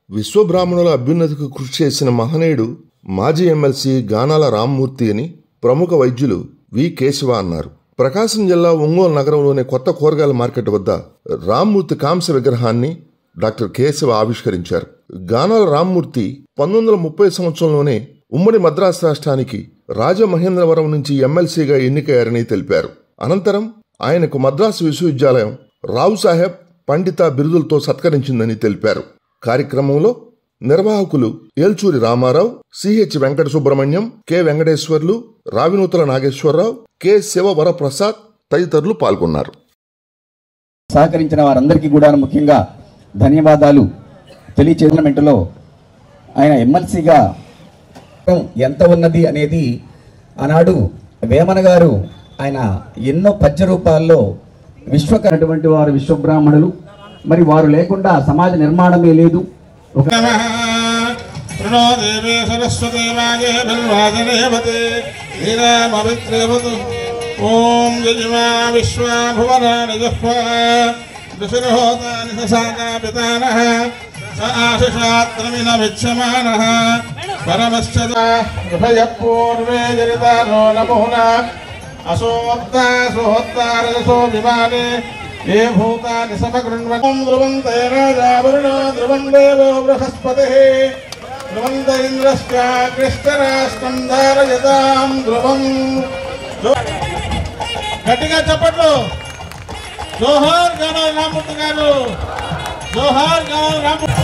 విశ్వబ్రాహ్మణుల అభ్యున్నతికి కృషి చేసిన మహనీయుడు మాజీ ఎమ్మెల్సీ గానాల రామ్మూర్తి అని ప్రముఖ వైద్యులు వి కేశవ అన్నారు. ప్రకాశం జిల్లా ఒంగోలు నగరంలోని కొత్త కూరగాయల మార్కెట్ వద్ద రామ్మూర్తి కాంస్య విగ్రహాన్ని డాక్టర్ కేశవ ఆవిష్కరించారు. గానాల రామ్మూర్తి 1930 సంవత్సరంలోనే ఉమ్మడి మద్రాసు రాష్ట్రానికి రాజమహేంద్రవరం నుంచి ఎమ్మెల్సీగా ఎన్నికయ్యారని తెలిపారు. అనంతరం ఆయనకు మద్రాసు విశ్వవిద్యాలయం రావు సాహెబ్ పండిత బిరుదులతో సత్కరించిందని తెలిపారు. కార్యక్రమంలో నిర్వాహకులు Elchuri Ramarao, CH Venkata Subrahmanyam, K Venkateswarlu, Ravinuthala Nageswararao, K Sivavaraprasad తదితరులు పాల్గొన్నారు. సహకరించిన వారందరికీ కూడా ముఖ్యంగా ధన్యవాదాలు తెలియచేయడంలో ఆయన ఎమ్మెల్సీగా ఎంత ఉన్నది అనేది ఆనాడు వేమన గారు ఆయన ఎన్నో పద్య రూపాల్లో విశ్వకరటువంటి వారు విశ్వబ్రాహ్మణులు. మరి వారు లేకుండా సమాజ నిర్మాణమే లేదు. ఓం యజమా విశ్వాభువనాని జహ్వా దశరహోతాని ససాదాపితానః స ఆశిషాత్రమిన విచ్ఛమానః పరమశ్చ హృదయ పూర్వే జరితానో నమోనా అసోత్తారజసో విమానే ఏ భూతాని సమగృణ్వం ధ్రువంతే రాజా వరుణో ధ్రువం దేవో బృహస్పతిః ధ్రువంత ఇంద్రశ్చాగ్నిష్టరాష్ట్రం ధారయతాం ధ్రువం. గట్టిగా చెప్పట్లు. జోహార్ గానాల రామ్మూర్తి గారు, జోహార్ గానాల రామ్మూర్తి.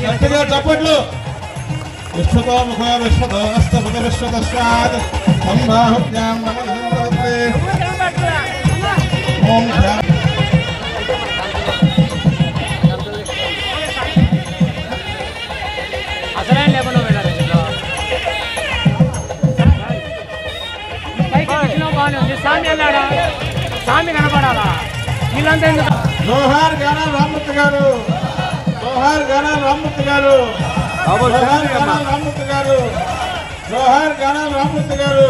గట్టిగా చెప్పట్లు. విశ్వతోముఖ విశ్వతో హస్తముఖ విశ్వతస్వాద్ సంబాహుభ్యాం నమస్తే. ఓం స్వామి కనపడాలా వీళ్ళంతా. జోహార్ గానాల రామ్మూర్తి గారు, జోహార్ గానాల రామ్మూర్తి గారు, జోహార్ గానాల రామ్మూర్తి గారు, జోహార్ గానాల రామ్మూర్తి గారు.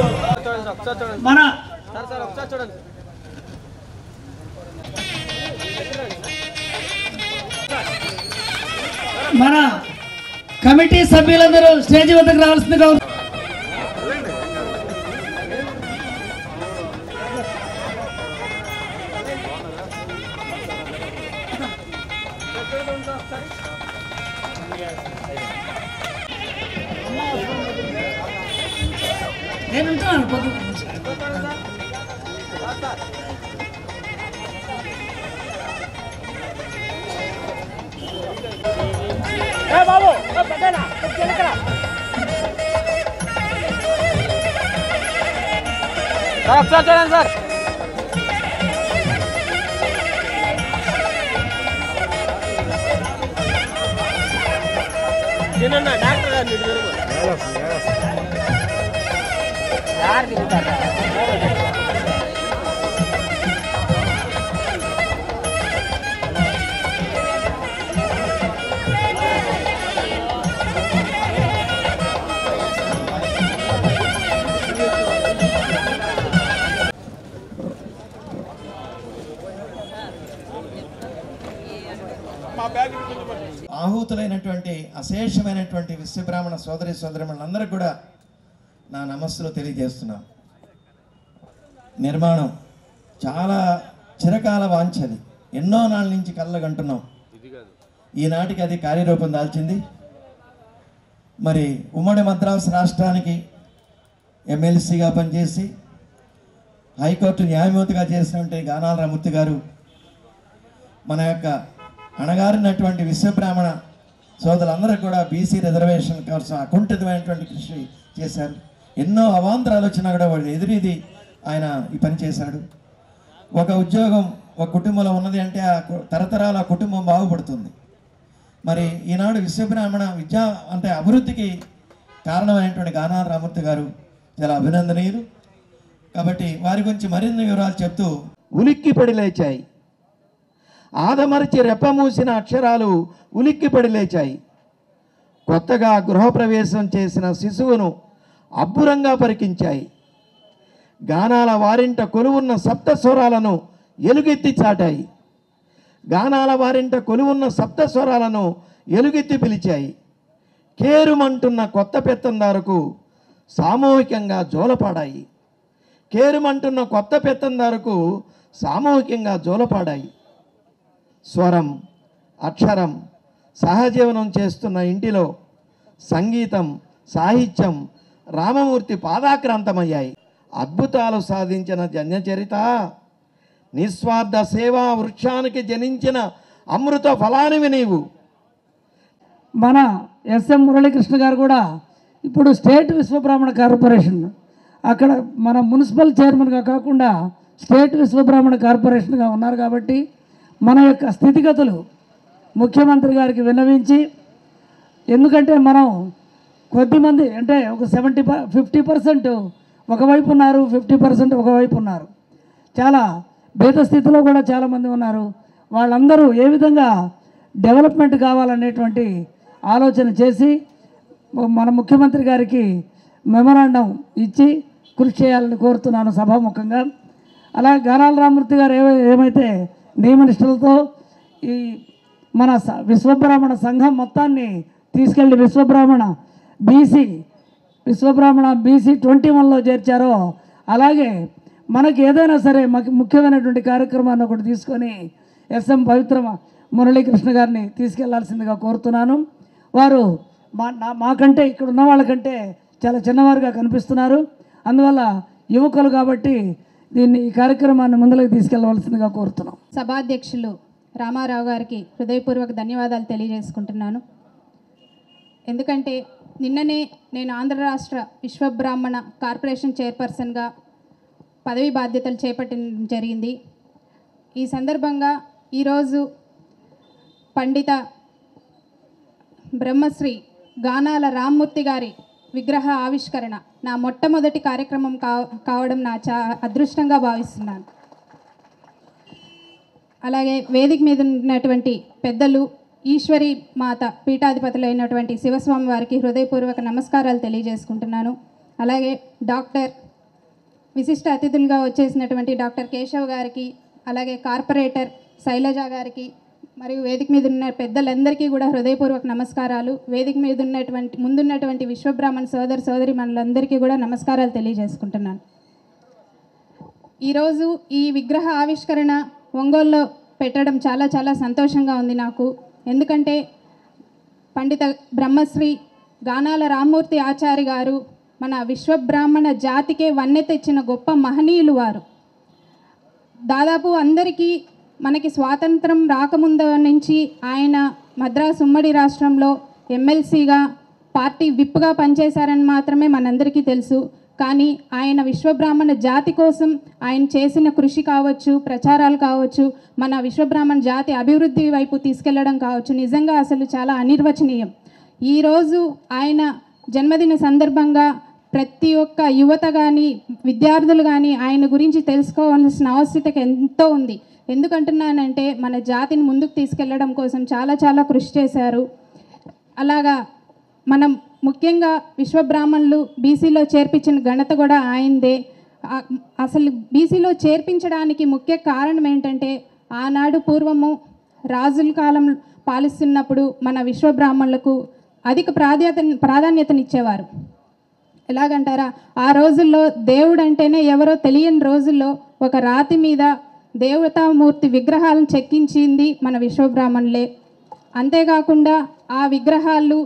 మన కమిటీ సభ్యులందరూ స్టేజ్ వద్దకు రావాల్సిందిగా. నేనుంటున్నాను బాబు చూడండి సార్. డాక్టర్ గారు ఆహూతులైనటువంటి అశేషమైనటువంటి విశ్వబ్రాహ్మణ సోదరి సోదరిమణులందరూ కూడా నా నమస్సులు తెలియజేస్తున్నాను. నిర్మాణం చాలా చిరకాల వాంఛది, ఎన్నో నాళ్ళ నుంచి కళ్ళగంటున్నాం. ఈనాటికి అది కార్యరూపం దాల్చింది. మరి ఉమ్మడి మద్రాసు రాష్ట్రానికి ఎమ్మెల్సీగా పనిచేసి హైకోర్టు న్యాయమూర్తిగా చేసినటువంటి గానాల రామ్మూర్తి గారు మన యొక్క అణగారినటువంటి విశ్వబ్రాహ్మణ సోదరులందరూ కూడా బీసీ రిజర్వేషన్ కోసం అకుంఠితమైనటువంటి కృషి చేశారు. ఎన్నో అవాంతరాలు వచ్చినా కూడా వాడు ఎదురీది ఆయన ఈ పని చేశాడు. ఒక ఉద్యోగం ఒక కుటుంబంలో ఉన్నది అంటే ఆ తరతరాల కుటుంబం బాగుపడుతుంది. మరి ఈనాడు విశ్వబ్రాహ్మణ విద్యా అంటే అభివృద్ధికి కారణమైనటువంటి గానాల రామ్మూర్తి గారు చాలా అభినందనీయులు. కాబట్టి వారి గురించి మరిన్ని వివరాలు చెప్తూ, ఉలిక్కిపడి లేచాయి, ఆదమరిచి రెప్పమూసిన అక్షరాలు ఉలిక్కిపడి లేచాయి. కొత్తగా గృహప్రవేశం చేసిన శిశువును అబ్బురంగా పరికించాయి. గానాల వారింట కొలువున్న సప్త స్వరాలను ఎలుగెత్తి చాటాయి. గానాల వారింట కొలువున్న సప్త స్వరాలను ఎలుగెత్తి పిలిచాయి. కేరుమంటున్న కొత్త పెత్తందారుకు సామూహికంగా జోలపాడాయి. కేరుమంటున్న కొత్త పెత్తందారుకు సామూహికంగా జోలపాడాయి. స్వరం, అక్షరం సహజీవనం చేస్తున్న ఇంటిలో సంగీతం, సాహిత్యం రామమూర్తి పాదాక్రాంతమయ్యాయి. అద్భుతాలు సాధించిన జన్యచరిత, నిస్వార్థ సేవా వృక్షానికి జనించిన అమృత ఫలానివి నీవు. మన ఎస్ఎం మురళీకృష్ణ గారు కూడా ఇప్పుడు స్టేట్ విశ్వబ్రాహ్మణ కార్పొరేషన్, అక్కడ మన మున్సిపల్ చైర్మన్గా కాకుండా స్టేట్ విశ్వబ్రాహ్మణ కార్పొరేషన్గా ఉన్నారు. కాబట్టి మన యొక్క స్థితిగతులు ముఖ్యమంత్రి గారికి విన్నవించి, ఎందుకంటే మనం కొద్దిమంది అంటే ఒక 50% ఒకవైపు ఉన్నారు, 50% ఒకవైపు ఉన్నారు. చాలా భేద స్థితిలో కూడా చాలామంది ఉన్నారు. వాళ్ళందరూ ఏ విధంగా డెవలప్మెంట్ కావాలనేటువంటి ఆలోచన చేసి మన ముఖ్యమంత్రి గారికి మెమరాండం ఇచ్చి కృషి చేయాలని కోరుతున్నాను సభాముఖంగా. అలా గానాల రామ్మూర్తి గారు ఏమైతే నియమనిష్టలతో ఈ మన విశ్వబ్రాహ్మణ సంఘం మొత్తాన్ని తీసుకెళ్ళి విశ్వబ్రాహ్మణ బీసీ 21లో చేర్చారో, అలాగే మనకి ఏదైనా సరే ముఖ్యమైనటువంటి కార్యక్రమాన్ని ఒకటి తీసుకొని ఎస్ఎం పవిత్ర మురళీకృష్ణ గారిని తీసుకెళ్లాల్సిందిగా కోరుతున్నాను. వారు మాకంటే ఇక్కడ ఉన్న వాళ్ళకంటే చాలా చిన్నవారుగా కనిపిస్తున్నారు. అందువల్ల యువకులు కాబట్టి ఈ కార్యక్రమాన్ని ముందుకు తీసుకెళ్లవలసిందిగా కోరుతున్నాం. సభాధ్యక్షులు రామారావు గారికి హృదయపూర్వక ధన్యవాదాలు తెలియజేసుకుంటున్నాను. ఎందుకంటే నిన్ననే నేను ఆంధ్ర రాష్ట్ర విశ్వబ్రాహ్మణ కార్పొరేషన్ చైర్పర్సన్గా పదవి బాధ్యతలు చేపట్టడం జరిగింది. ఈ సందర్భంగా ఈరోజు పండిత బ్రహ్మశ్రీ గానాల రామ్మూర్తి గారి విగ్రహ ఆవిష్కరణ నా మొట్టమొదటి కార్యక్రమం కావడం నా అదృష్టంగా భావిస్తున్నాను. అలాగే వేదిక మీద ఉన్నటువంటి పెద్దలు, ఈశ్వరి మాత పీఠాధిపతులైనటువంటి శివస్వామి వారికి హృదయపూర్వక నమస్కారాలు తెలియజేసుకుంటున్నాను. అలాగే విశిష్ట అతిథులుగా వచ్చేసినటువంటి డాక్టర్ కేశవ్ గారికి, అలాగే కార్పొరేటర్ శైలజ గారికి మరియు వేదిక మీద ఉన్న పెద్దలందరికీ కూడా హృదయపూర్వక నమస్కారాలు. వేదిక మీద ముందున్నటువంటి విశ్వబ్రాహ్మణ సోదరి మనులందరికీ కూడా నమస్కారాలు తెలియజేసుకుంటున్నాను. ఈరోజు ఈ విగ్రహ ఆవిష్కరణ ఒంగోలులో పెట్టడం చాలా చాలా సంతోషంగా ఉంది నాకు. ఎందుకంటే పండిత బ్రహ్మశ్రీ గానాల రామ్మూర్తి ఆచారి గారు మన విశ్వబ్రాహ్మణ జాతికే వన్నె తెచ్చిన గొప్ప మహనీయులు వారు. దాదాపు అందరికీ మనకి స్వాతంత్రం రాకముందు నుంచి ఆయన మద్రాసు ఉమ్మడి రాష్ట్రంలో ఎమ్మెల్సీగా పార్టీ విప్గా పనిచేశారని మాత్రమే మనందరికీ తెలుసు. కానీ ఆయన విశ్వబ్రాహ్మణ జాతి కోసం ఆయన చేసిన కృషి కావచ్చు, ప్రచారాలు కావచ్చు, మన విశ్వబ్రాహ్మణ జాతి అభివృద్ధి వైపు తీసుకెళ్లడం కావచ్చు, నిజంగా అసలు చాలా అనిర్వచనీయం. ఈరోజు ఆయన జన్మదిన సందర్భంగా ప్రతి ఒక్క యువత కానీ విద్యార్థులు కానీ ఆయన గురించి తెలుసుకోవాల్సిన ఆవశ్యకత ఎంతో ఉంది. ఎందుకంటున్నానంటే మన జాతిని ముందుకు తీసుకెళ్లడం కోసం చాలా చాలా కృషి చేశారు. అలాగా మనం ముఖ్యంగా విశ్వబ్రాహ్మణులు బీసీలో చేర్పించిన ఘనత కూడా ఆయనదే. అసలు బీసీలో చేర్పించడానికి ముఖ్య కారణం ఏంటంటే ఆనాడు పూర్వము రాజుల కాలం పాలిస్తున్నప్పుడు మన విశ్వబ్రాహ్మణులకు అధిక ప్రాధాన్యతనిచ్చేవారు. ఎలాగంటారా, ఆ రోజుల్లో దేవుడు అంటేనే ఎవరో తెలియని రోజుల్లో ఒక రాతి మీద దేవతామూర్తి విగ్రహాలను చెక్కించింది మన విశ్వబ్రాహ్మణులే. అంతేకాకుండా ఆ విగ్రహాలు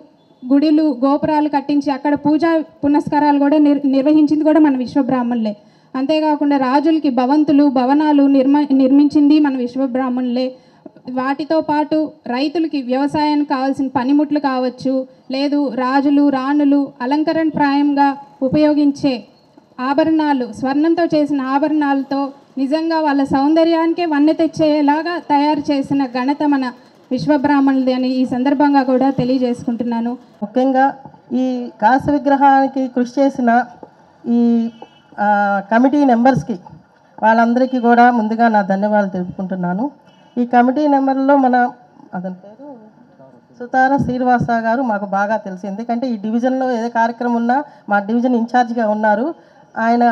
గుడిలు గోపురాలు కట్టించి అక్కడ పూజా పునస్కారాలు కూడా నిర్వహించింది కూడా మన విశ్వబ్రాహ్మణులే. అంతేకాకుండా రాజులకి భవనాలు నిర్మించింది మన విశ్వబ్రాహ్మణులే. వాటితో పాటు రైతులకి వ్యవసాయానికి కావాల్సిన పనిముట్లు కావచ్చు, లేదు రాజులు రాణులు అలంకరణ ప్రాయంగా ఉపయోగించే ఆభరణాలు, స్వర్ణంతో చేసిన ఆభరణాలతో నిజంగా వాళ్ళ సౌందర్యానికే వన్నె తెచ్చేలాగా తయారు చేసిన ఘనత మన విశ్వబ్రాహ్మణులది అని ఈ సందర్భంగా కూడా తెలియజేసుకుంటున్నాను. ముఖ్యంగా ఈ కాంస్య విగ్రహానికి కృషి చేసిన ఈ కమిటీ మెంబర్స్కి వాళ్ళందరికీ కూడా ముందుగా నా ధన్యవాదాలు తెలుపుకుంటున్నాను. ఈ కమిటీ మెంబర్లో అతని పేరు సుతార శ్రీనివాస గారు మాకు బాగా తెలుసు. ఎందుకంటే ఈ డివిజన్లో ఏ కార్యక్రమం ఉన్నా మా డివిజన్ ఇన్ఛార్జిగా ఉన్నారు. ఆయన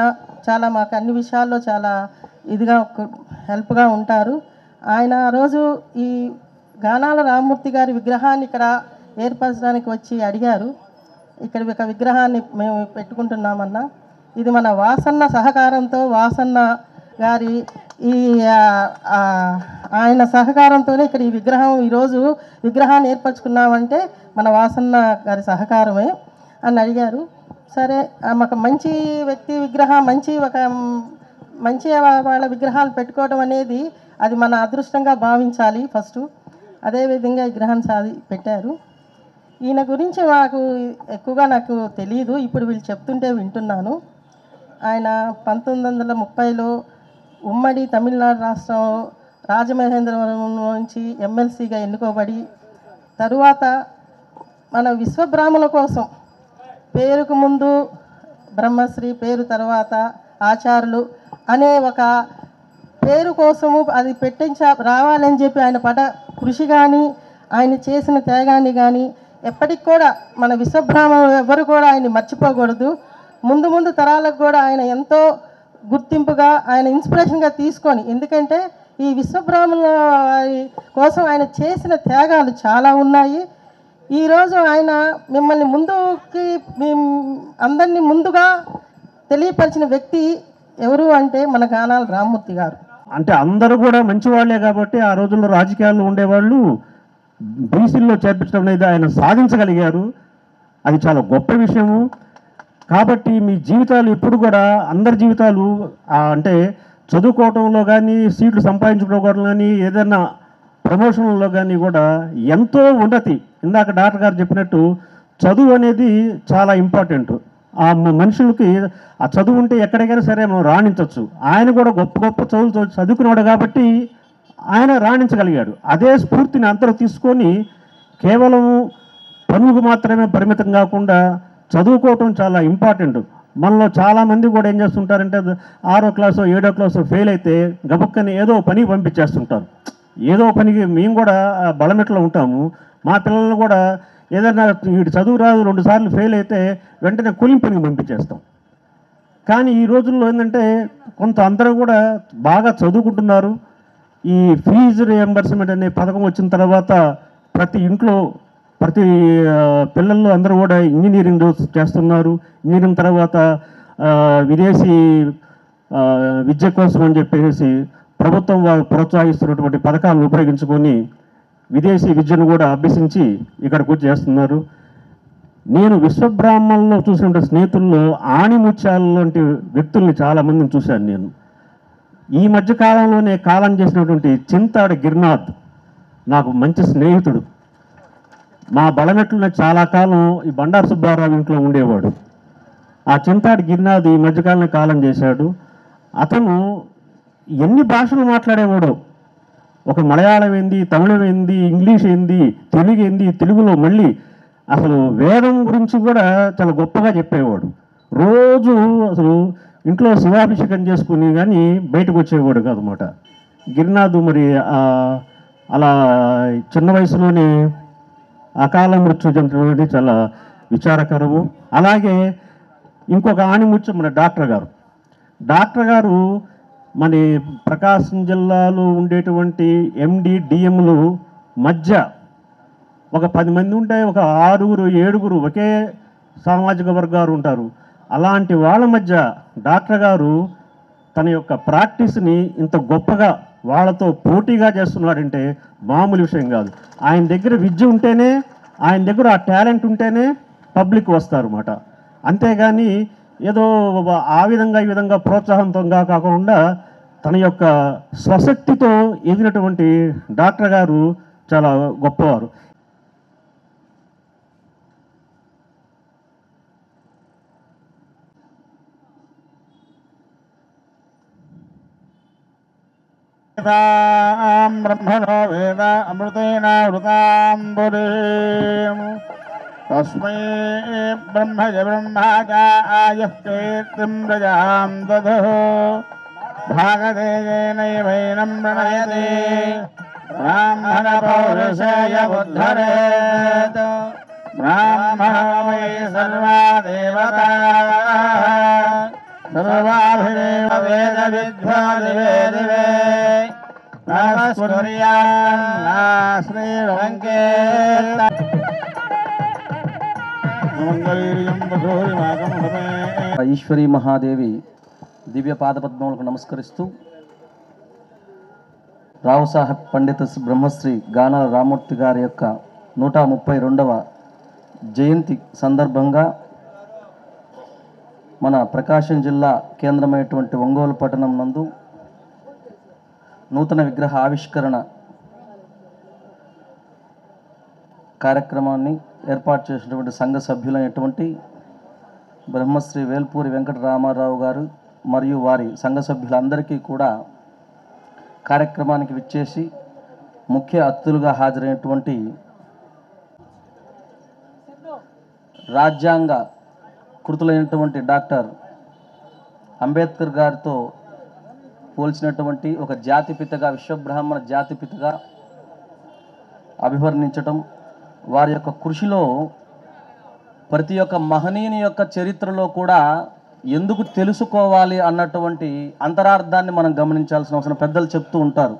చాలా మాకు అన్ని విషయాల్లో చాలా ఇదిగా హెల్ప్గా ఉంటారు. ఆయన ఆ రోజు ఈ గానాల రామ్మూర్తి గారి విగ్రహాన్ని ఇక్కడ ఏర్పరచడానికి వచ్చి అడిగారు. ఇక్కడ ఒక విగ్రహాన్ని మేము పెట్టుకుంటున్నామన్నా, ఇది మన వాసన్న సహకారంతో, వాసన్న గారి ఈ ఆయన సహకారంతోనే ఇక్కడ ఈ విగ్రహం ఈరోజు విగ్రహాన్ని ఏర్పరచుకున్నామంటే మన వాసన్న గారి సహకారమే అని అడిగారు. సరే, మాకు మంచి వ్యక్తి విగ్రహం, మంచి వాళ్ళ విగ్రహాలు పెట్టుకోవడం అనేది అది మన అదృష్టంగా భావించాలి ఫస్ట్. అదేవిధంగా విగ్రహాన్ని పెట్టారు. ఈయన గురించి ఎక్కువగా నాకు తెలియదు, ఇప్పుడు వీళ్ళు చెప్తుంటే వింటున్నాను. ఆయన 1930లో ఉమ్మడి తమిళనాడు రాష్ట్రం రాజమహేంద్రవరం నుంచి ఎమ్మెల్సీగా ఎన్నుకోబడి తరువాత మన విశ్వబ్రాహ్మణుల కోసం పేరుకు ముందు బ్రహ్మశ్రీ, పేరు తర్వాత ఆచార్యులు అనే ఒక పేరు కోసము అది రావాలని చెప్పి ఆయన పడ కృషి కానీ ఆయన చేసిన త్యాగాన్ని కానీ ఎప్పటికి కూడా మన విశ్వబ్రాహ్మణులు ఎవరు కూడా ఆయన్ని మర్చిపోకూడదు. ముందు తరాలకు కూడా ఆయన ఎంతో గుర్తింపుగా, ఆయన ఇన్స్పిరేషన్గా తీసుకొని, ఎందుకంటే ఈ విశ్వబ్రాహ్మణుల కోసం ఆయన చేసిన త్యాగాలు చాలా ఉన్నాయి. ఈరోజు ఆయన మిమ్మల్ని అందరినీ ముందుగా తెలియపరిచిన వ్యక్తి ఎవరు అంటే మన గానాల రామ్మూర్తి గారు. అంటే అందరూ కూడా మంచివాళ్లే కాబట్టి ఆ రోజుల్లో రాజకీయాల్లో ఉండేవాళ్ళు బీసీల్లో చేర్పించడం అనేది ఆయన సాధించగలిగారు. అది చాలా గొప్ప విషయము. కాబట్టి మీ జీవితాలు ఎప్పుడు కూడా అందరి జీవితాలు అంటే చదువుకోవటంలో కానీ, సీట్లు సంపాదించుకోవడం కానీ, ఏదైనా ప్రమోషన్లో కానీ కూడా ఎంతో ఉన్నతి. ఇందాక డాక్టర్ గారు చెప్పినట్టు చదువు అనేది చాలా ఇంపార్టెంట్. ఆ మనుషులకి ఆ చదువు ఉంటే ఎక్కడికైనా సరే మనం రాణించవచ్చు. ఆయన కూడా గొప్ప చదువులు చదువుకున్నాడు కాబట్టి ఆయన రాణించగలిగాడు. అదే స్ఫూర్తిని అందరూ తీసుకొని కేవలం పనులకు మాత్రమే పరిమితం కాకుండా చదువుకోవటం చాలా ఇంపార్టెంట్. మనలో చాలామంది కూడా ఏం చేస్తుంటారంటే 6వ క్లాసో 7వ క్లాసో ఫెయిల్ అయితే గబక్కని ఏదో పనికి పంపించేస్తుంటారు. ఏదో పనికి మేము కూడా బలమెట్లో ఉంటాము. మా పిల్లలు కూడా ఏదైనా వీడు చదువు రాదు 2 సార్లు ఫెయిల్ అయితే వెంటనే కూలింగ్ పనికి పంపించేస్తాం. కానీ ఈ రోజుల్లో ఏంటంటే కొంత అందరూ కూడా బాగా చదువుకుంటున్నారు. ఈ ఫీజు రియంబర్స్మెంట్ అనే పథకం వచ్చిన తర్వాత ప్రతి ఇంట్లో ప్రతి పిల్లలు అందరూ కూడా ఇంజనీరింగ్ చేస్తున్నారు. ఇంజనీరింగ్ తర్వాత విదేశీ విద్య కోసం అని చెప్పేసి ప్రభుత్వం ప్రోత్సహిస్తున్నటువంటి పథకాలను ఉపయోగించుకొని విదేశీ విద్యను కూడా అభ్యసించి ఇక్కడికి వచ్చి చేస్తున్నారు. నేను విశ్వబ్రాహ్మణుల్లో చూసిన స్నేహితుల్లో ఆణిముత్యాల లాంటి వ్యక్తుల్ని చాలామందిని చూశాను. నేను ఈ మధ్య కాలంలోనే కాలం చేసినటువంటి చింతాడ గిరినాథ్ నాకు మంచి స్నేహితుడు. మా బలమెట్లున్న చాలా కాలం ఈ బండారు సుబ్బారావు ఇంట్లో ఉండేవాడు. ఆ చింతాడి గిరినాథ్ ఈ మధ్యకాలంలో కాలం చేశాడు. అతను ఎన్ని భాషలు మాట్లాడేవాడో, ఒక మలయాళం ఏంది, తమిళం ఏంది, ఇంగ్లీష్ ఏంది, తెలుగు ఏంది, తెలుగులో మళ్ళీ అసలు వేదం గురించి కూడా చాలా గొప్పగా చెప్పేవాడు. రోజు అసలు ఇంట్లో శివాభిషేకం చేసుకుని కానీ బయటకు వచ్చేవాడు కాదన్నమాట. గిరినాథ్ మరి అలా చిన్న వయసులోనే అకాల మృత్యు చెందడం అనేది చాలా విచారకరము. అలాగే ఇంకొక ఆణిముత్యం మన డాక్టర్ గారు మన ప్రకాశం జిల్లాలో ఉండేటువంటి ఎండి డిఎంలు మధ్య ఒక 10 మంది ఉంటే ఒక 6 7 ఒకే సామాజిక వర్గాలు ఉంటారు. అలాంటి వాళ్ళ మధ్య డాక్టర్ గారు తన యొక్క ప్రాక్టీస్ని ఇంత గొప్పగా వాళ్ళతో పోటీగా చేస్తున్నాడంటే మామూలు విషయం కాదు. ఆయన దగ్గర విద్య ఉంటేనే, ఆయన దగ్గర ఆ టాలెంట్ ఉంటేనే పబ్లిక్ వస్తారన్నమాట. అంతేగాని ఏదో ఆ విధంగా ఈ విధంగా ప్రోత్సాహంతో కాకుండా తన యొక్క స్వశక్తితో ఎదిగినటువంటి డాక్టర్ గారు చాలా గొప్పవారు. బ్రహ్మణో వేద అమృతేన వృతాంబురీం తస్మై బ్రహ్మజ బ్రహ్మాచార్యః కీర్తిం ప్రజాం దదః భాగదేయేనైవైనం ప్రణయతే బ్రాహ్మణ పౌరుషేయ ఉద్ధరేత్ బ్రాహ్మణో వై సర్వా దేవతా సర్వాల వేదవిద్వాదివేదివే నమస్కుర్యాన్నా శ్రీరంకేత ఈశ్వరీ మహాదేవి దివ్య పాదపద్మములకు నమస్కరిస్తూ రావు సాహెబ్ పండిత బ్రహ్మశ్రీ గానాల రామ్మూర్తి గారి యొక్క 132వ జయంతి సందర్భంగా మన ప్రకాశం జిల్లా కేంద్రమైనటువంటి ఒంగోలు పట్టణం నందు నూతన విగ్రహ ఆవిష్కరణ కార్యక్రమాన్ని ఏర్పాటు చేసినటువంటి సంఘ సభ్యులైనటువంటి బ్రహ్మశ్రీ వేల్పూరి వెంకట రామారావు గారు మరియు వారి సంఘ సభ్యులందరికీ కూడా కార్యక్రమానికి విచ్చేసి ముఖ్య అతిథులుగా హాజరైనటువంటి రాజ్యాంగ కృతులైనటువంటి డాక్టర్ అంబేద్కర్ గారితో పోల్చినటువంటి ఒక జాతిపితగా విశ్వబ్రాహ్మణ జాతిపితగా అభివర్ణించటం, వారి యొక్క కృషిలో ప్రతి ఒక్క మహనీయుని యొక్క చరిత్రలో కూడా ఎందుకు తెలుసుకోవాలి అన్నటువంటి అంతరార్థాన్ని మనం గమనించాల్సిన అవసరం. పెద్దలు చెప్తూ ఉంటారు,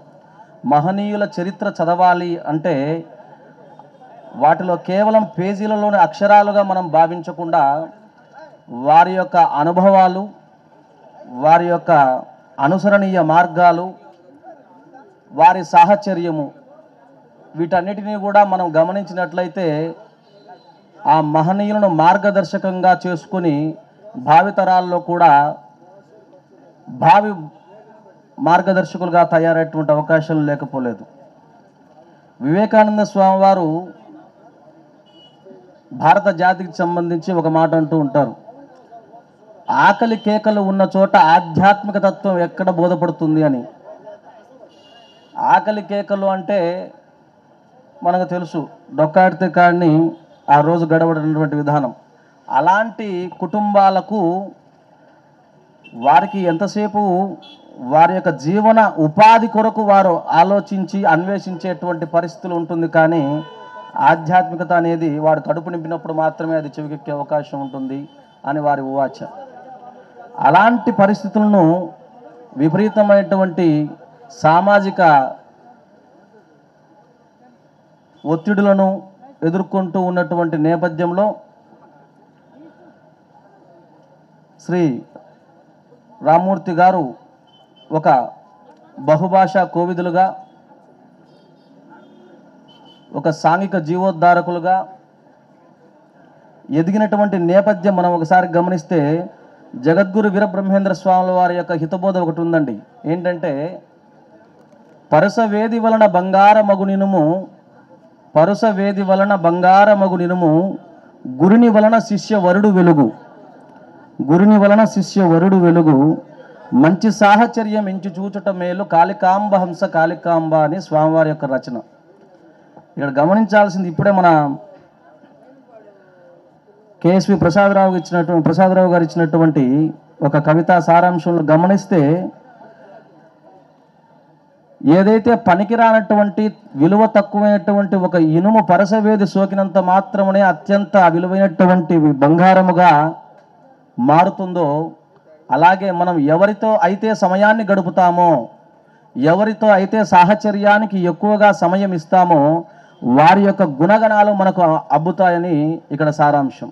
మహనీయుల చరిత్ర చదవాలి అంటే వాటిలో కేవలం పేజీలలోని అక్షరాలుగా మనం భావించకుండా వారి యొక్క అనుభవాలు, వారి యొక్క అనుసరణీయ మార్గాలు, వారి సాహచర్యము, వీటన్నిటినీ కూడా మనం గమనించినట్లయితే ఆ మహనీయులను మార్గదర్శకంగా చేసుకుని భావితరాల్లో కూడా భావి మార్గదర్శకులుగా తయారయ్యేటువంటి అవకాశాలు లేకపోలేదు. వివేకానంద స్వామి వారు భారత జాతికి సంబంధించి ఒక మాట అంటూ ఉంటారు, ఆకలి కేకలు ఉన్న చోట ఆధ్యాత్మిక తత్వం ఎక్కడ బోధపడుతుంది అని. ఆకలి కేకలు అంటే మనకు తెలుసు, డొక్కాడితే కాడిని ఆ రోజు గడవడినటువంటి విధానం. అలాంటి కుటుంబాలకు వారికి ఎంతసేపు వారి యొక్క జీవన ఉపాధి కొరకు వారు ఆలోచించి అన్వేషించేటువంటి పరిస్థితులు ఉంటుంది. కానీ ఆధ్యాత్మికత అనేది వాడు కడుపు నింపినప్పుడు మాత్రమే అది చెవికెక్కే అవకాశం ఉంటుంది అని వారి ఉవాచ. అలాంటి పరిస్థితులను, విపరీతమైనటువంటి సామాజిక ఒత్తిడులను ఎదుర్కొంటూ ఉన్నటువంటి నేపథ్యంలో శ్రీ రామ్మూర్తి గారు ఒక బహుభాషా కోవిదులుగా, ఒక సాంఘిక జీవోద్ధారకులుగా ఎదిగినటువంటి నేపథ్యం మనం ఒకసారి గమనిస్తే జగద్గురు వీరబ్రహ్మేంద్ర స్వాముల వారి యొక్క హితబోధ ఒకటి ఉందండి. ఏంటంటే, పరుసవేది వలన బంగారమగునినుము, పరుసవేది వలన బంగారమగునినుము, గురుని వలన శిష్యవరుడు వెలుగు, గురుని వలన శిష్యవరుడు వెలుగు, మంచి సాహచర్యం ఎంచి చూచుట మేలు, కాళికాంబ హంస కాళికాంబ అని స్వామివారి యొక్క రచన. ఇక్కడ గమనించాల్సింది, ఇప్పుడే మన కేఎస్వి ప్రసాదరావు గారు ఇచ్చినటువంటి ఒక కవితా సారాంశంలో గమనిస్తే, ఏదైతే పనికిరానటువంటి విలువ తక్కువైనటువంటి ఒక ఇనుము పరసవేది సోకినంత మాత్రమే అత్యంత విలువైనటువంటి బంగారముగా మారుతుందో, అలాగే మనం ఎవరితో అయితే సమయాన్ని గడుపుతామో, ఎవరితో అయితే సాహచర్యానికి ఎక్కువగా సమయం ఇస్తామో వారి యొక్క గుణగణాలు మనకు అబ్బుతాయని ఇక్కడ సారాంశం.